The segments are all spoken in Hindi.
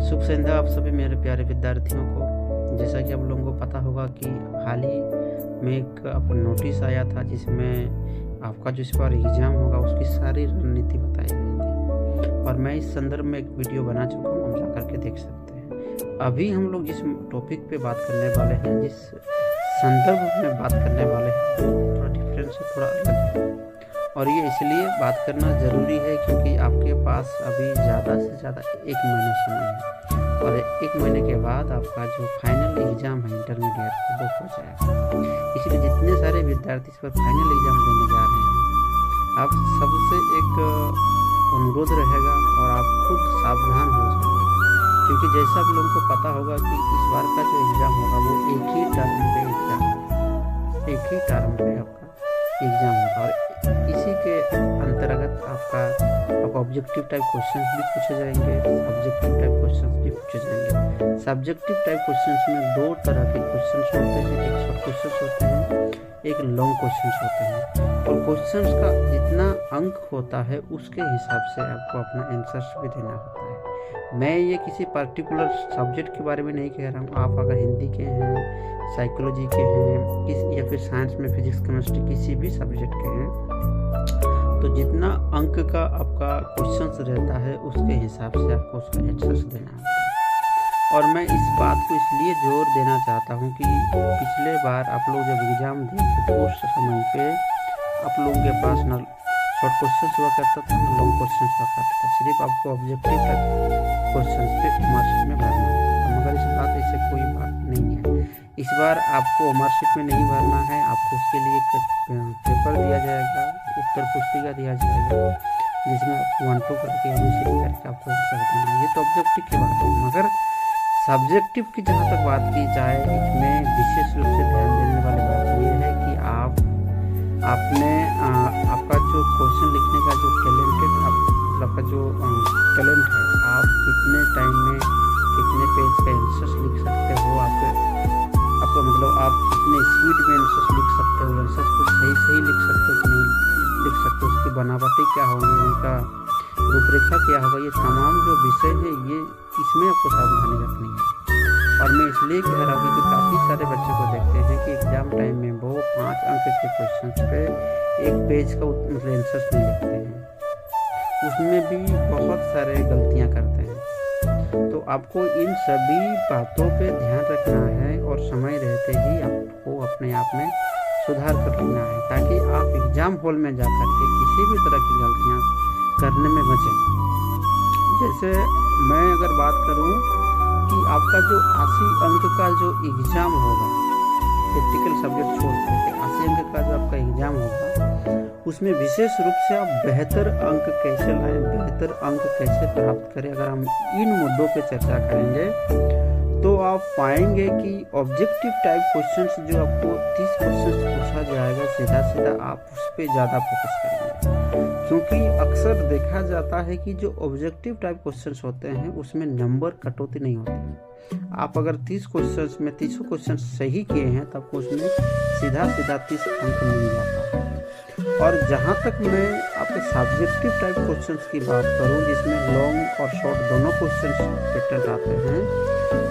शुभ संध्या आप सभी मेरे प्यारे विद्यार्थियों को। जैसा कि आप लोगों को पता होगा कि हाल ही में एक आपको नोटिस आया था जिसमें आपका जो इस बार एग्ज़ाम होगा उसकी सारी रणनीति बताई गई थी और मैं इस संदर्भ में एक वीडियो बना चुका हूँ, आप जा करके देख सकते हैं। अभी हम लोग जिस टॉपिक पे बात करने वाले हैं, जिस संदर्भ में बात करने वाले हैं, थोड़ा डिफरेंस है, थोड़ा अलग है और ये इसलिए बात करना ज़रूरी है क्योंकि आपके पास अभी ज़्यादा से ज़्यादा 1 महीना समय है और 1 महीने के बाद आपका जो फाइनल एग्ज़ाम है इंटरमीडिएट का वो हो जाएगा। इसलिए जितने सारे विद्यार्थी इस पर फाइनल एग्ज़ाम देने जा रहे हैं, आप सबसे एक अनुरोध रहेगा और आप खुद सावधान हो जाइए क्योंकि जैसा आप लोगों को पता होगा कि इस बार का जो एग्ज़ाम होगा वो एक ही टर्म पे आपका एग्ज़ाम होगा और इसी के अंतर्गत आपका ऑब्जेक्टिव टाइप क्वेश्चंस भी पूछे जाएंगे, सब्जेक्टिव टाइप क्वेश्चंस भी पूछे जाएंगे। सब्जेक्टिव टाइप क्वेश्चंस में 2 तरह के क्वेश्चंस होते हैं, एक शॉर्ट क्वेश्चंस होते हैं, एक लॉन्ग क्वेश्चंस होते हैं और क्वेश्चंस का जितना अंक होता है उसके हिसाब से आपको अपना आंसर्स भी देना होता है। मैं ये किसी पर्टिकुलर सब्जेक्ट के बारे में नहीं कह रहा हूँ। आप अगर हिंदी के हैं, साइकोलॉजी के हैं या फिर साइंस में फिजिक्स केमिस्ट्री किसी भी सब्जेक्ट के हैं, तो जितना अंक का आपका क्वेश्चंस रहता है उसके हिसाब से आपको उसका आंसर्स देना होता है। और मैं इस बात को इसलिए जोर देना चाहता हूँ कि पिछले बार आप लोग जब एग्ज़ाम दिए तो उस समय पे आप लोगों के पास न शॉर्ट क्वेश्चंस हुआ करता था न लॉन्ग क्वेश्चंस हुआ करता था, सिर्फ आपको ऑब्जेक्टिव क्वेश्चन पे मार्कशीट में भरना होता था। मगर इस बार ऐसे कोई बात नहीं है। इस बार आपको मार्कशीट में नहीं भरना है, आपको उसके लिए एक पेपर दिया जाएगा, उत्तर पुस्तिका दिया जाएगा जिसमें आपको 1 2 करके ABCD करके आपको आंसर देना है। ये तो ऑब्जेक्टिव की बात है, मगर सब्जेक्टिव की जहाँ तक बात की जाए इसमें विशेष रूप से ध्यान देने वाली बात ये है कि आपने आपका जो क्वेश्चन लिखने का जो आपका जो टैलेंट है, आप कितने टाइम में कितने पेज का आंसर्स लिख सकते हो, आपका मतलब आप कितने स्पीड में आंसर्स लिख सकते हो, आंसर्स को सही लिख सकते हो कि नहीं लिख सकते हो, उसकी बनावटी क्या होगी, उनका रूपरेखा क्या होगा, ये तमाम जो विषय है ये इसमें आपको सावधानी रखनी है। और मैं इसलिए कह रहा हूँ कि काफ़ी सारे बच्चों को देखते हैं कि एग्ज़ाम टाइम में वो 5 अंक के क्वेश्चन पे 1 पेज का मतलब आंसर्स नहीं लिखते हैं, उसमें भी बहुत सारे गलतियाँ करते हैं। तो आपको इन सभी बातों पे ध्यान रखना है और समय रहते ही आपको अपने आप में सुधार कर लेना है ताकि आप एग्ज़ाम हॉल में जा कर के किसी भी तरह की गलतियाँ करने में बचें। जैसे मैं अगर बात करूं कि आपका जो 80 अंक का जो एग्ज़ाम होगा, प्रैक्टिकल सब्जेक्ट छोड़ करके 80 अंक का जो आपका एग्ज़ाम होगा उसमें विशेष रूप से आप बेहतर अंक कैसे लाएं, बेहतर अंक कैसे प्राप्त करें, अगर हम इन मुद्दों पे चर्चा करेंगे तो आप पाएंगे कि ऑब्जेक्टिव टाइप क्वेश्चंस जो आपको 30 क्वेश्चंस पूछा जाएगा, सीधा आप उस पर ज़्यादा फोकस करेंगे क्योंकि अक्सर देखा जाता है कि जो ऑब्जेक्टिव टाइप क्वेश्चंस होते हैं उसमें नंबर कटौती नहीं होती। आप अगर 30 क्वेश्चंस में 30 क्वेश्चन सही किए हैं तब आपको उसमें सीधा 30 अंक मिल जाता है। और जहाँ तक मैं आपके सब्जेक्टिव टाइप क्वेश्चंस की बात करूँ जिसमें लॉन्ग और शॉर्ट दोनों क्वेश्चंस पैटर्न आते हैं,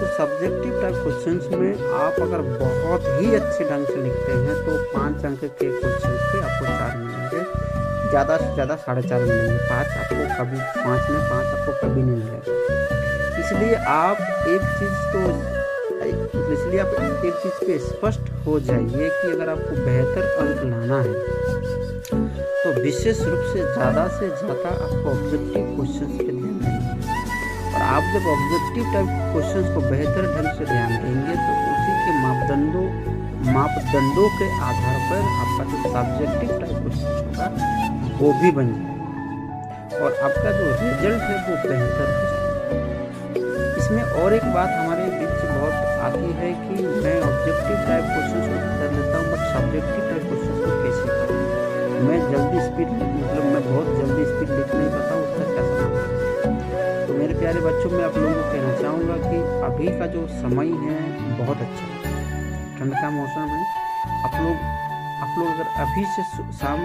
तो सब्जेक्टिव टाइप क्वेश्चंस में आप अगर बहुत ही अच्छे ढंग से लिखते हैं तो 5 अंक के क्वेश्चन पे आपको 4 मिलेंगे, ज़्यादा से ज़्यादा 4.5 मिलेंगे। 5 आपको कभी 5 में 5 आपको कभी नहीं मिलेगा। इसलिए आप एक चीज़ पे स्पष्ट हो जाइए कि अगर आपको बेहतर अंक लाना है तो विशेष रूप से ज़्यादा आपको ऑब्जेक्टिव क्वेश्चंस पे ध्यान देना है। और आप जब ऑब्जेक्टिव टाइप क्वेश्चंस को बेहतर ढंग से ध्यान देंगे तो उसी के मापदंडों के आधार पर आपका जो सब्जेक्टिव टाइप क्वेश्चन होगा वो भी बन जाएगा और आपका जो रिजल्ट है वो बेहतर हो जाएगा। इसमें और एक बात हमारे बीच बहुत आती है कि मैं ऑब्जेक्टिव टाइप क्वेश्चन को कर लेता हूँ बट सब्जेक्टिव टाइप क्वेश्चन को कैसे करूँ, मैं बहुत जल्दी स्पीड लिख नहीं पाता हूँ, उसका क्या समाधान। तो मेरे प्यारे बच्चों, मैं आप लोगों को कहना चाहूँगा कि अभी का जो समय है बहुत अच्छा है, ठंड का मौसम है। आप लोग अगर अभी से शाम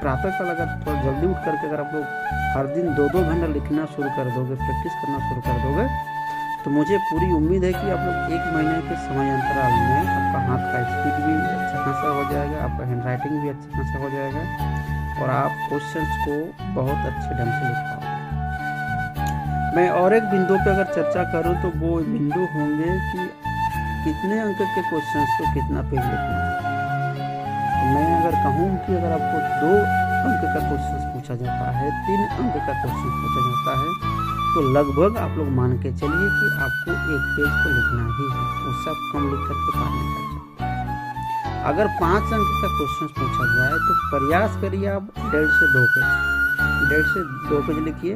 प्रातःकाल अगर थोड़ा जल्दी उठ करके अगर आप लोग हर दिन 2-2 घंटा लिखना शुरू कर दोगे, प्रैक्टिस करना शुरू कर दोगे, तो मुझे पूरी उम्मीद है कि आप लोग 1 महीने के समय अंतराल में आपका हाथ का स्पीड भी अच्छा खासा हो जाएगा, आपका हैंड राइटिंग भी अच्छा खासा हो जाएगा और आप क्वेश्चंस को बहुत अच्छे ढंग से लिख पाओगे। मैं और एक बिंदु पे अगर चर्चा करूं तो वो बिंदु होंगे कि कितने अंक के क्वेश्चंस को कितना पेज लिखना है। तो मैं अगर कहूँ कि अगर आपको 2 अंक का क्वेश्चन पूछा जाता है, 3 अंक का क्वेश्चन पूछा जाता है, तो लगभग आप लोग मान के चलिए कि आपको 1 पेज को लिखना ही है, उससे आप कम लिख करके पार नहीं कर सकते। अगर 5 अंक का क्वेश्चन पूछा जाए तो प्रयास करिए आप 1.5 से 2 पेज लिखिए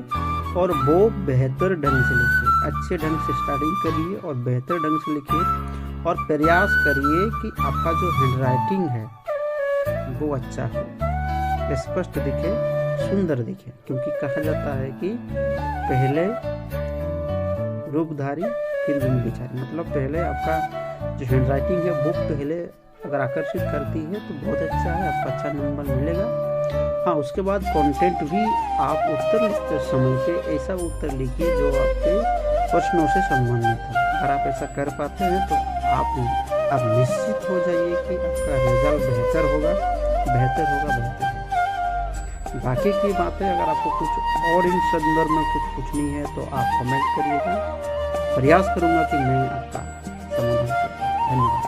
और वो बेहतर ढंग से लिखिए, अच्छे ढंग से स्टार्टिंग करिए और बेहतर ढंग से लिखिए और प्रयास करिए कि आपका जो हैंड राइटिंग है वो अच्छा हो, स्पष्ट दिखे, सुंदर दिखे, क्योंकि कहा जाता है कि पहले रूपधारी फिर गुण विचारी, मतलब पहले आपका जो हैंड राइटिंग है वो पहले अगर आकर्षित करती है तो बहुत अच्छा है, आपको अच्छा नंबर मिलेगा। हाँ, उसके बाद कंटेंट भी आप उत्तर लिखते समय पे ऐसा उत्तर लिखिए जो आपके प्रश्नों से संबंधित है। अगर आप ऐसा कर पाते हैं तो आप निश्चित हो जाइए कि आपका रिजल्ट बेहतर होगा। बाकी की बातें अगर आपको कुछ और इन संदर्भ में कुछ पूछनी है तो आप कमेंट करिएगा, प्रयास करूंगा कि मैं आपका समाधान करूँ। धन्यवाद।